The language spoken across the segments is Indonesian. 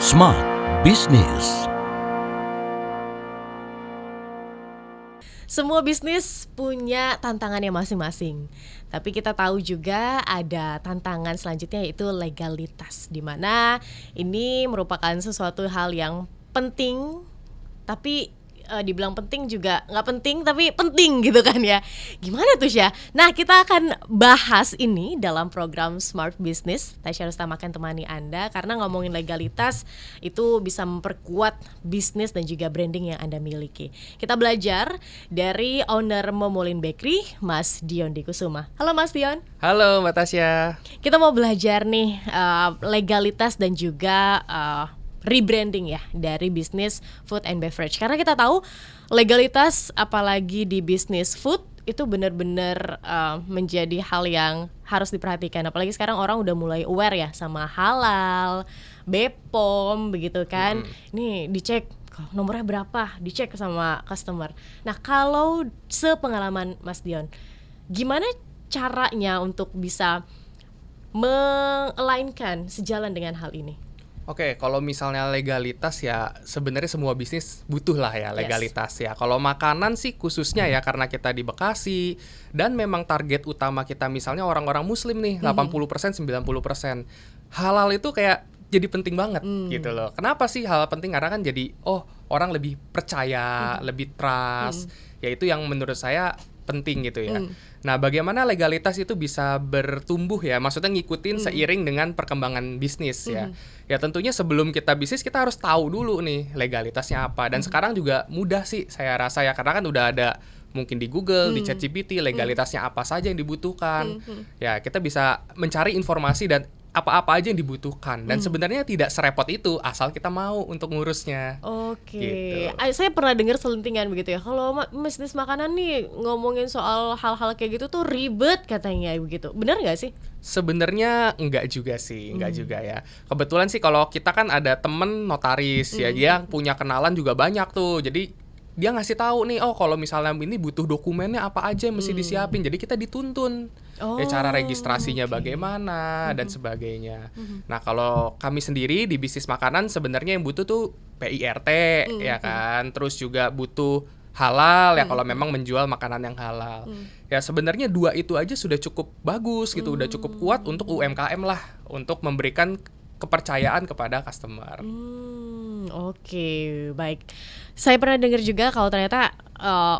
Smart Business. Semua bisnis punya tantangannya masing-masing. Tapi kita tahu juga ada tantangan selanjutnya, yaitu legalitas, di mana ini merupakan sesuatu hal yang penting, tapi dibilang penting juga nggak penting, tapi penting gitu kan ya. Gimana tuh Syah? Nah, kita akan bahas ini dalam program Smart Business. Tasya Rustam akan temani Anda, karena ngomongin legalitas itu bisa memperkuat bisnis dan juga branding yang Anda miliki. Kita belajar dari owner Momolin Bakery, Mas Dion Dikusuma. Halo Mas Dion. Halo Mbak Tasya. Kita mau belajar nih legalitas dan juga rebranding ya dari bisnis food and beverage. Karena kita tahu legalitas apalagi di bisnis food itu benar-benar menjadi hal yang harus diperhatikan. Apalagi sekarang orang udah mulai aware ya sama halal, BPOM begitu kan. Nih dicek nomornya berapa, dicek sama customer. Nah, kalau sepengalaman Mas Dion, gimana caranya untuk bisa meng-alignkan sejalan dengan hal ini? Oke, kalau misalnya legalitas ya sebenarnya semua bisnis butuh lah ya legalitas ya. Kalau makanan sih khususnya ya karena kita di Bekasi dan memang target utama kita misalnya orang-orang muslim nih 80%, 90%. Halal itu kayak jadi penting banget gitu loh. Kenapa sih hal penting? Karena kan jadi orang lebih percaya, lebih trust. Ya itu yang menurut saya penting gitu ya. Nah, bagaimana legalitas itu bisa bertumbuh ya? Maksudnya ngikutin seiring dengan perkembangan bisnis ya. Ya tentunya sebelum kita bisnis kita harus tahu dulu nih legalitasnya apa. Dan sekarang juga mudah sih saya rasa ya, karena kan udah ada mungkin di Google, di ChatGPT legalitasnya apa saja yang dibutuhkan. Ya, kita bisa mencari informasi dan apa-apa aja yang dibutuhkan. Dan sebenarnya tidak serepot itu asal kita mau untuk ngurusnya. Oke. Gitu. Saya pernah dengar selentingan begitu ya. Kalau bisnis makanan nih ngomongin soal hal-hal kayak gitu tuh ribet katanya begitu. Benar nggak sih? Sebenarnya enggak juga sih, enggak juga ya. Kebetulan sih kalau kita kan ada temen notaris ya, dia punya kenalan juga banyak tuh. Jadi dia ngasih tahu nih, kalau misalnya ini butuh dokumennya apa aja yang mesti disiapin. Jadi kita dituntun. Ya cara registrasinya bagaimana dan sebagainya. Nah, kalau kami sendiri di bisnis makanan sebenarnya yang butuh tuh PIRT ya kan. Terus juga butuh halal ya kalau memang menjual makanan yang halal. Ya sebenarnya dua itu aja sudah cukup bagus gitu, udah cukup kuat untuk UMKM lah, untuk memberikan kepercayaan kepada customer. Oke, baik. Saya pernah dengar juga kalau ternyata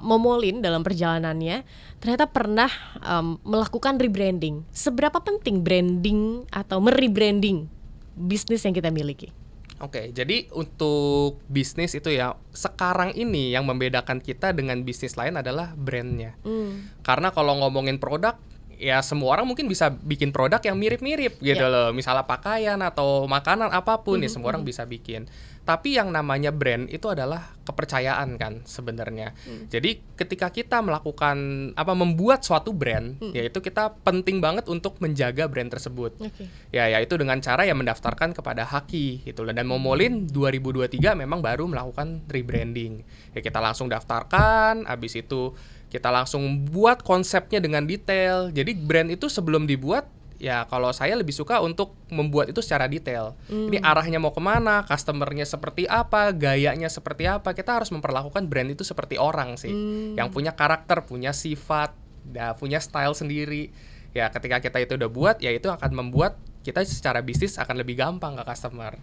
Momolin dalam perjalanannya ternyata pernah melakukan rebranding. Seberapa penting branding atau merebranding bisnis yang kita miliki? Oke, jadi untuk bisnis itu ya, sekarang ini yang membedakan kita dengan bisnis lain adalah brandnya. Karena kalau ngomongin produk, ya semua orang mungkin bisa bikin produk yang mirip-mirip gitu loh. Misalnya pakaian atau makanan apapun ya semua orang bisa bikin. Tapi yang namanya brand itu adalah kepercayaan kan sebenarnya. Jadi ketika kita melakukan membuat suatu brand, yaitu kita penting banget untuk menjaga brand tersebut. Ya yaitu dengan cara yang mendaftarkan kepada Haki gitu loh. Dan Momolin 2023 memang baru melakukan rebranding. Ya kita langsung daftarkan, habis itu kita langsung buat konsepnya dengan detail. Jadi brand itu sebelum dibuat, ya kalau saya lebih suka untuk membuat itu secara detail. Ini arahnya mau kemana, customernya seperti apa, gayanya seperti apa. Kita harus memperlakukan brand itu seperti orang sih, yang punya karakter, punya sifat, punya style sendiri. Ya ketika kita itu udah buat, ya itu akan membuat kita secara bisnis akan lebih gampang ke customer.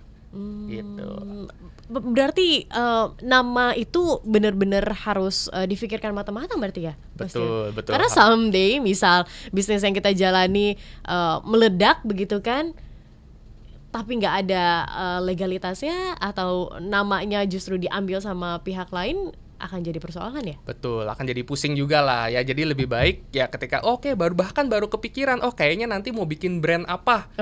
Gitu. Berarti nama itu benar-benar harus difikirkan matang-matang berarti ya? Betul. Karena someday misal bisnis yang kita jalani meledak begitu kan, tapi nggak ada legalitasnya atau namanya justru diambil sama pihak lain, akan jadi persoalan ya? Betul, akan jadi pusing juga lah ya. Jadi lebih baik ya ketika baru kepikiran kayaknya nanti mau bikin brand apa.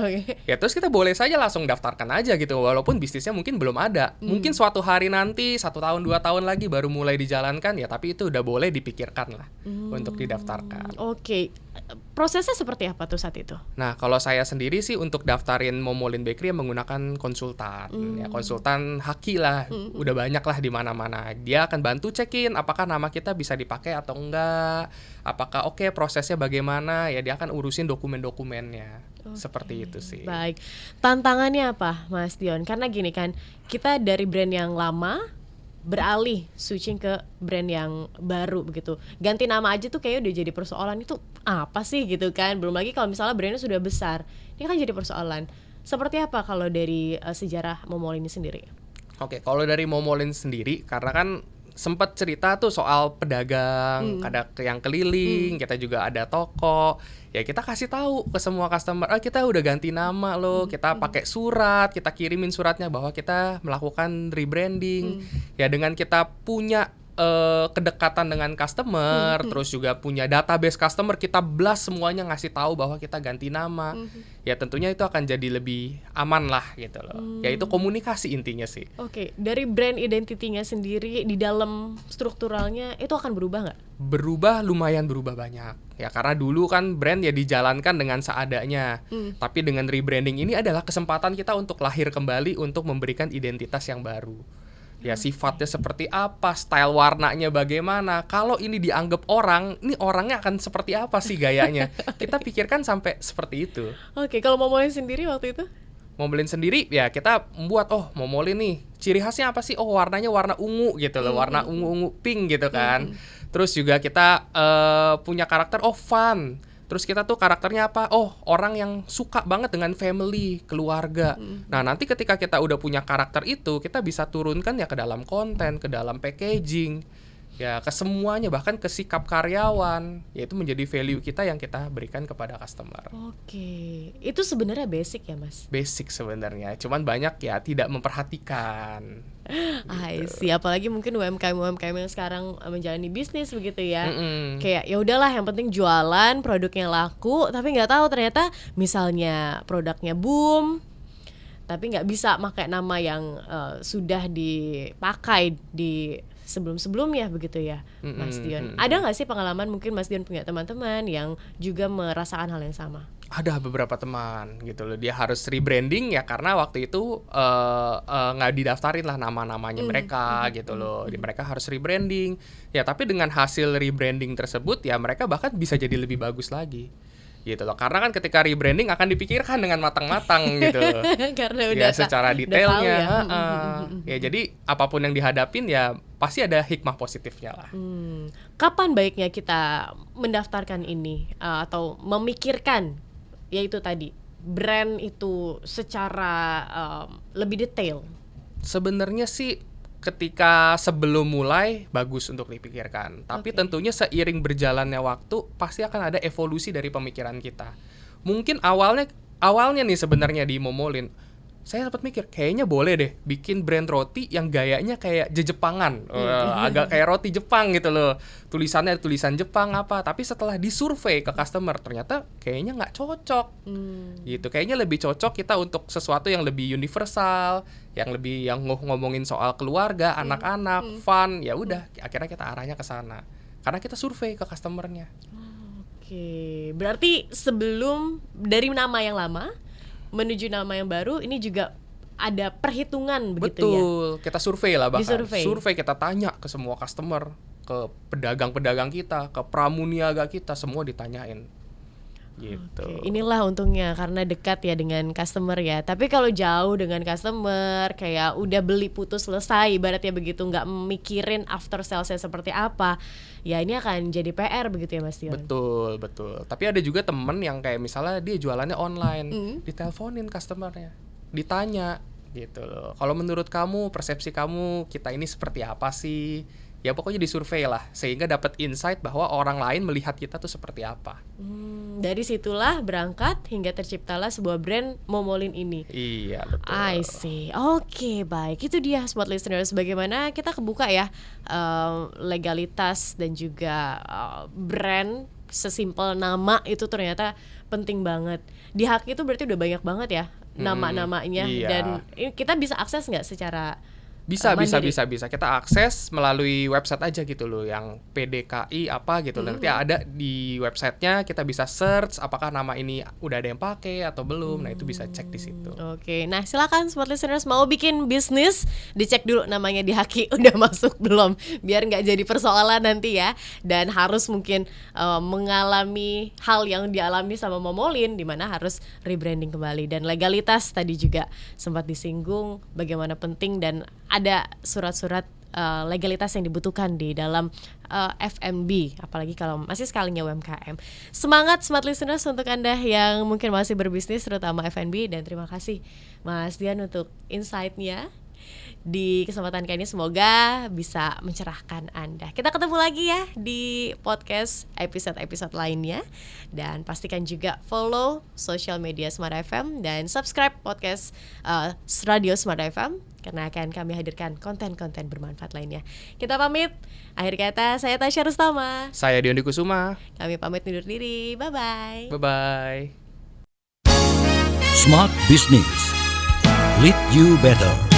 Ya terus kita boleh saja langsung daftarkan aja gitu, walaupun bisnisnya mungkin belum ada. Mungkin suatu hari nanti 1 tahun 2 tahun lagi baru mulai dijalankan ya, tapi itu udah boleh dipikirkan lah untuk didaftarkan. prosesnya seperti apa tuh saat itu? Nah, kalau saya sendiri sih untuk daftarin Momolin Bakery menggunakan konsultan. Ya, konsultan Haki lah, udah banyak lah di mana-mana. Dia akan bantu cekin apakah nama kita bisa dipakai atau enggak, apakah oke prosesnya bagaimana, ya dia akan urusin dokumen-dokumennya. Seperti itu sih. Baik, tantangannya apa Mas Dion? Karena gini kan, kita dari brand yang lama beralih switching ke brand yang baru begitu. Ganti nama aja tuh kayaknya udah jadi persoalan, itu apa sih gitu kan. Belum lagi kalau misalnya brandnya sudah besar, ini kan jadi persoalan. Seperti apa kalau dari sejarah Momolin ini sendiri? Oke, kalau dari Momolin sendiri, karena kan sempat cerita tuh soal pedagang, ada yang keliling, kita juga ada toko. Ya kita kasih tahu ke semua customer, kita udah ganti nama loh, kita pakai surat, kita kirimin suratnya bahwa kita melakukan rebranding. Ya dengan kita punya kedekatan dengan customer, terus juga punya database customer, kita blast semuanya ngasih tahu bahwa kita ganti nama. Ya tentunya itu akan jadi lebih aman lah gitu loh. Ya itu komunikasi intinya sih. Oke, dari brand identity-nya sendiri di dalam strukturalnya itu akan berubah nggak? Lumayan berubah banyak. Ya karena dulu kan brand ya dijalankan dengan seadanya. Tapi dengan rebranding ini adalah kesempatan kita untuk lahir kembali, untuk memberikan identitas yang baru. Ya sifatnya seperti apa, style warnanya bagaimana. Kalau ini dianggap orang, ini orangnya akan seperti apa sih gayanya. Kita pikirkan sampai seperti itu. Oke, kalau Momolin sendiri waktu itu? Momolin sendiri ya kita membuat Momolin nih ciri khasnya apa sih? Warnanya warna ungu gitu loh, warna ungu-ungu pink gitu kan. Terus juga kita punya karakter fun. Terus kita tuh karakternya apa? Orang yang suka banget dengan family, keluarga. Nah, nanti ketika kita udah punya karakter itu, kita bisa turunkan ya ke dalam konten, ke dalam packaging, ya ke semuanya, bahkan ke sikap karyawan. Yaitu menjadi value kita yang kita berikan kepada customer. Oke, itu sebenarnya basic ya Mas? Basic sebenarnya, cuman banyak ya tidak memperhatikan. I see, apalagi mungkin UMKM yang sekarang menjalani bisnis begitu ya. Kayak ya udahlah yang penting jualan, produknya laku, tapi nggak tahu ternyata misalnya produknya boom, tapi nggak bisa pakai nama yang sudah dipakai di sebelum-sebelumnya begitu ya, Mas Dion. Ada nggak sih pengalaman mungkin Mas Dion punya teman-teman yang juga merasakan hal yang sama? Ada beberapa teman gitu loh, dia harus rebranding ya karena waktu itu nggak didaftarin lah nama-namanya mereka gitu loh. Mereka harus rebranding ya, tapi dengan hasil rebranding tersebut ya mereka bahkan bisa jadi lebih bagus lagi gitu loh, karena kan ketika rebranding akan dipikirkan dengan matang-matang gitu loh. Karena udah ya secara detailnya ya. Ya jadi apapun yang dihadapin ya pasti ada hikmah positifnya lah. Kapan baiknya kita mendaftarkan ini atau memikirkan yaitu tadi brand itu secara lebih detail? Sebenarnya sih ketika sebelum mulai bagus untuk dipikirkan, tapi tentunya seiring berjalannya waktu pasti akan ada evolusi dari pemikiran kita. Mungkin awalnya nih sebenarnya di Momolin saya sempat mikir kayaknya boleh deh bikin brand roti yang gayanya kayak Jepangan, agak kayak roti Jepang gitu loh, tulisannya tulisan Jepang apa. Tapi setelah disurvei ke customer ternyata kayaknya nggak cocok, gitu. Kayaknya lebih cocok kita untuk sesuatu yang lebih universal, yang ngomongin soal keluarga, anak-anak, fun. Ya udah, akhirnya kita arahnya ke sana karena kita survei ke customernya. Oke, berarti sebelum dari nama yang lama menuju nama yang baru ini juga ada perhitungan begitu. Betul, ya? Kita survei lah bahkan. Survei Kita tanya ke semua customer, ke pedagang-pedagang kita, ke pramuniaga kita, semua ditanyain. Gitu. Oke, inilah untungnya karena dekat ya dengan customer ya. Tapi kalau jauh dengan customer kayak udah beli putus selesai ibaratnya begitu, nggak mikirin after salesnya seperti apa, ya ini akan jadi PR begitu ya Mas Dion. Betul. Tapi ada juga temen yang kayak misalnya dia jualannya online, diteleponin customernya, ditanya gitu loh. Kalau menurut kamu, persepsi kamu kita ini seperti apa sih? Ya pokoknya disurvei lah sehingga dapat insight bahwa orang lain melihat kita tuh seperti apa. Dari situlah berangkat hingga terciptalah sebuah brand Momolin ini. Iya betul. I see. Oke, baik. Itu dia smart listeners, bagaimana kita kebuka ya legalitas dan juga brand sesimpel nama itu ternyata penting banget. Di Haki itu berarti udah banyak banget ya nama-namanya. Iya. Dan kita bisa akses nggak secara Bisa mandiri? bisa. Kita akses melalui website aja gitu loh, yang PDKI apa gitu. Nanti ada di websitenya, kita bisa search apakah nama ini udah ada yang pakai atau belum. Nah, itu bisa cek di situ. Oke, nah silakan smart listeners mau bikin bisnis, dicek dulu namanya di Haki udah masuk belum, biar nggak jadi persoalan nanti ya. Dan harus mungkin mengalami hal yang dialami sama Momolin, di mana harus rebranding kembali. Dan legalitas tadi juga sempat disinggung, bagaimana penting dan ada surat-surat legalitas yang dibutuhkan di dalam F&B, apalagi kalau masih sekalinya UMKM. Semangat smart listeners untuk Anda yang mungkin masih berbisnis, terutama F&B, dan terima kasih Mas Dian untuk insight-nya di kesempatan kali ini. Semoga bisa mencerahkan Anda. Kita ketemu lagi ya di podcast episode-episode lainnya, dan pastikan juga follow social media Smart FM dan subscribe podcast Radio Smart FM, karena akan kami hadirkan konten-konten bermanfaat lainnya. Kita pamit. Akhir kata, saya Tasya Rustama. Saya Dion Kusuma. Kami pamit undur diri. Bye-bye. Bye-bye. Smart Business. Lead you better.